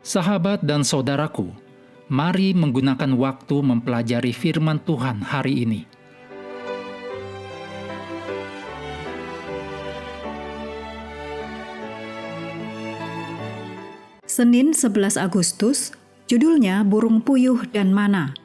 Sahabat dan saudaraku, mari menggunakan waktu mempelajari firman Tuhan hari ini. Senin 11 Agustus, judulnya Burung Puyuh dan Mana.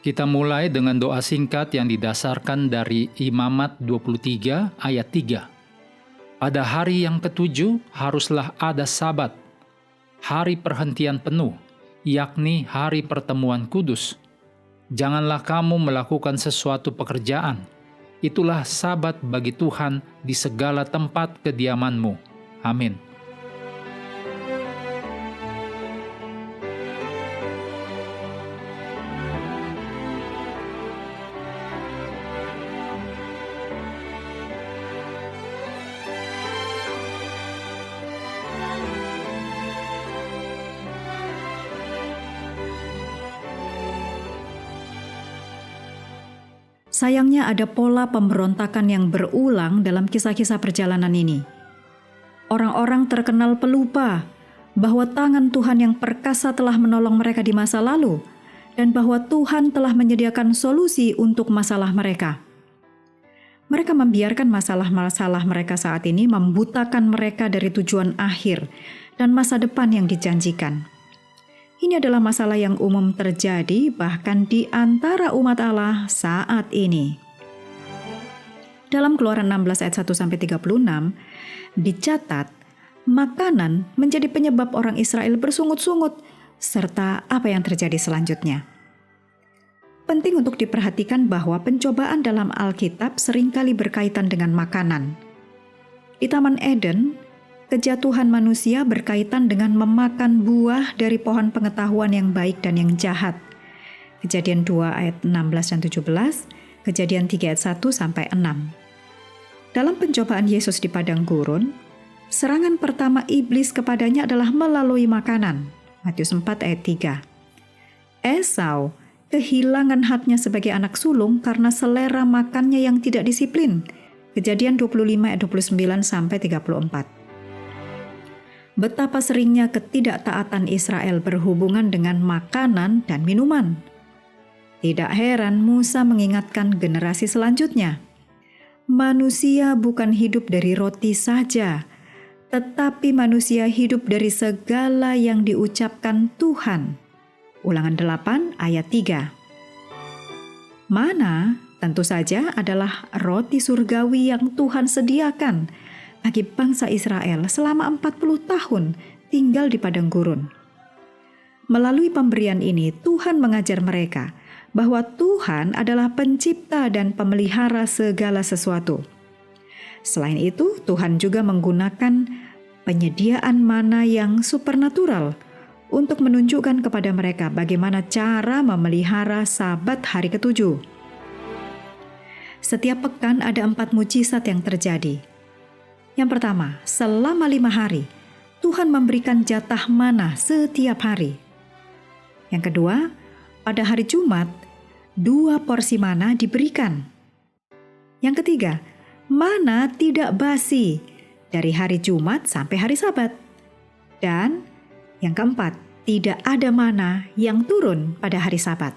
Kita mulai dengan doa singkat yang didasarkan dari Imamat 23 ayat 3. Pada hari yang ketujuh haruslah ada Sabat, hari perhentian penuh, yakni hari pertemuan kudus. Janganlah kamu melakukan sesuatu pekerjaan. Itulah Sabat bagi Tuhan di segala tempat kediamanmu. Amin. Sayangnya ada pola pemberontakan yang berulang dalam kisah-kisah perjalanan ini. Orang-orang terkenal pelupa bahwa tangan Tuhan yang perkasa telah menolong mereka di masa lalu dan bahwa Tuhan telah menyediakan solusi untuk masalah mereka. Mereka membiarkan masalah-masalah mereka saat ini membutakan mereka dari tujuan akhir dan masa depan yang dijanjikan. Ini adalah masalah yang umum terjadi bahkan di antara umat Allah saat ini. Dalam Keluaran 16 ayat 1-36, dicatat makanan menjadi penyebab orang Israel bersungut-sungut, serta apa yang terjadi selanjutnya. Penting untuk diperhatikan bahwa pencobaan dalam Alkitab seringkali berkaitan dengan makanan. Di Taman Eden, kejatuhan manusia berkaitan dengan memakan buah dari pohon pengetahuan yang baik dan yang jahat. Kejadian 2 ayat 16 dan 17, Kejadian 3 ayat 1-6. Dalam pencobaan Yesus di padang gurun, serangan pertama iblis kepadanya adalah melalui makanan. Matius 4 ayat 3. Esau kehilangan haknya sebagai anak sulung karena selera makannya yang tidak disiplin. Kejadian 25 ayat 29-34. Betapa seringnya ketidaktaatan Israel berhubungan dengan makanan dan minuman. Tidak heran Musa mengingatkan generasi selanjutnya. Manusia bukan hidup dari roti saja, tetapi manusia hidup dari segala yang diucapkan Tuhan. Ulangan 8 ayat 3. Mana tentu saja adalah roti surgawi yang Tuhan sediakan bagi bangsa Israel selama 40 tahun tinggal di padang gurun. Melalui pemberian ini, Tuhan mengajar mereka bahwa Tuhan adalah pencipta dan pemelihara segala sesuatu. Selain itu, Tuhan juga menggunakan penyediaan mana yang supernatural untuk menunjukkan kepada mereka bagaimana cara memelihara Sabat hari ketujuh. Setiap pekan ada 4 mujizat yang terjadi. Yang pertama, selama 5 hari, Tuhan memberikan jatah mana setiap hari. Yang kedua, pada hari Jumat, 2 porsi mana diberikan. Yang ketiga, mana tidak basi dari hari Jumat sampai hari Sabat. Dan yang keempat, tidak ada mana yang turun pada hari Sabat.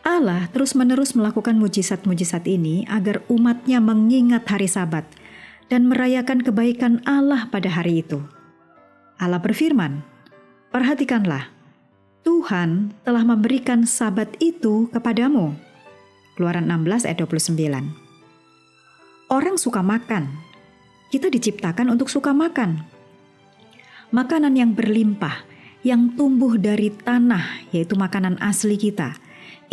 Allah terus-menerus melakukan mujizat-mujizat ini agar umatnya mengingat hari Sabat dan merayakan kebaikan Allah pada hari itu. Allah berfirman, "Perhatikanlah, Tuhan telah memberikan Sabat itu kepadamu." Keluaran 16 ayat 29. Orang suka makan. Kita diciptakan untuk suka makan. Makanan yang berlimpah, yang tumbuh dari tanah, yaitu makanan asli kita.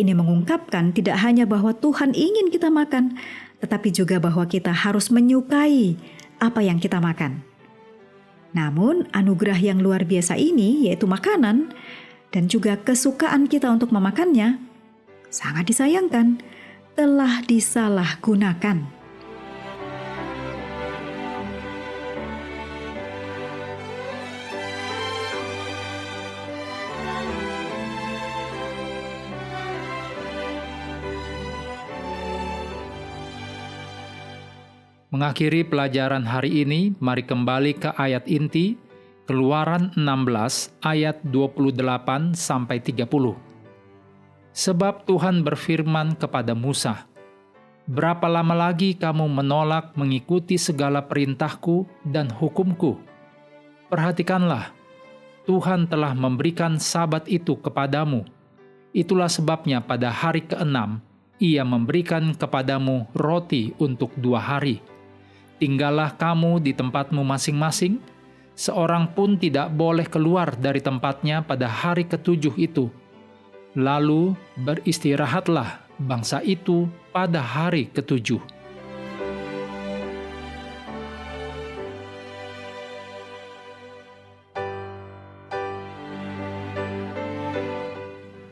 Ini mengungkapkan tidak hanya bahwa Tuhan ingin kita makan, tetapi juga bahwa kita harus menyukai apa yang kita makan. Namun, anugerah yang luar biasa ini, yaitu makanan, dan juga kesukaan kita untuk memakannya, sangat disayangkan, telah disalahgunakan. Mengakhiri pelajaran hari ini, mari kembali ke ayat inti, Keluaran 16 ayat 28-30. Sebab Tuhan berfirman kepada Musa, "Berapa lama lagi kamu menolak mengikuti segala perintahku dan hukumku? Perhatikanlah, Tuhan telah memberikan Sabat itu kepadamu. Itulah sebabnya pada hari ke-6, Ia memberikan kepadamu roti untuk 2 hari. Tinggallah kamu di tempatmu masing-masing, seorang pun tidak boleh keluar dari tempatnya pada hari ke-7 itu. Lalu beristirahatlah bangsa itu pada hari ke-7.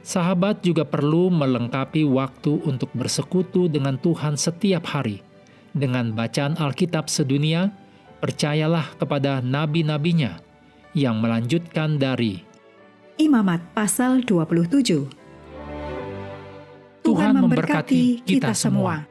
Sahabat juga perlu melengkapi waktu untuk bersekutu dengan Tuhan setiap hari. Dengan bacaan Alkitab sedunia, percayalah kepada nabi-nabinya yang melanjutkan dari Imamat pasal 27. Tuhan memberkati kita semua.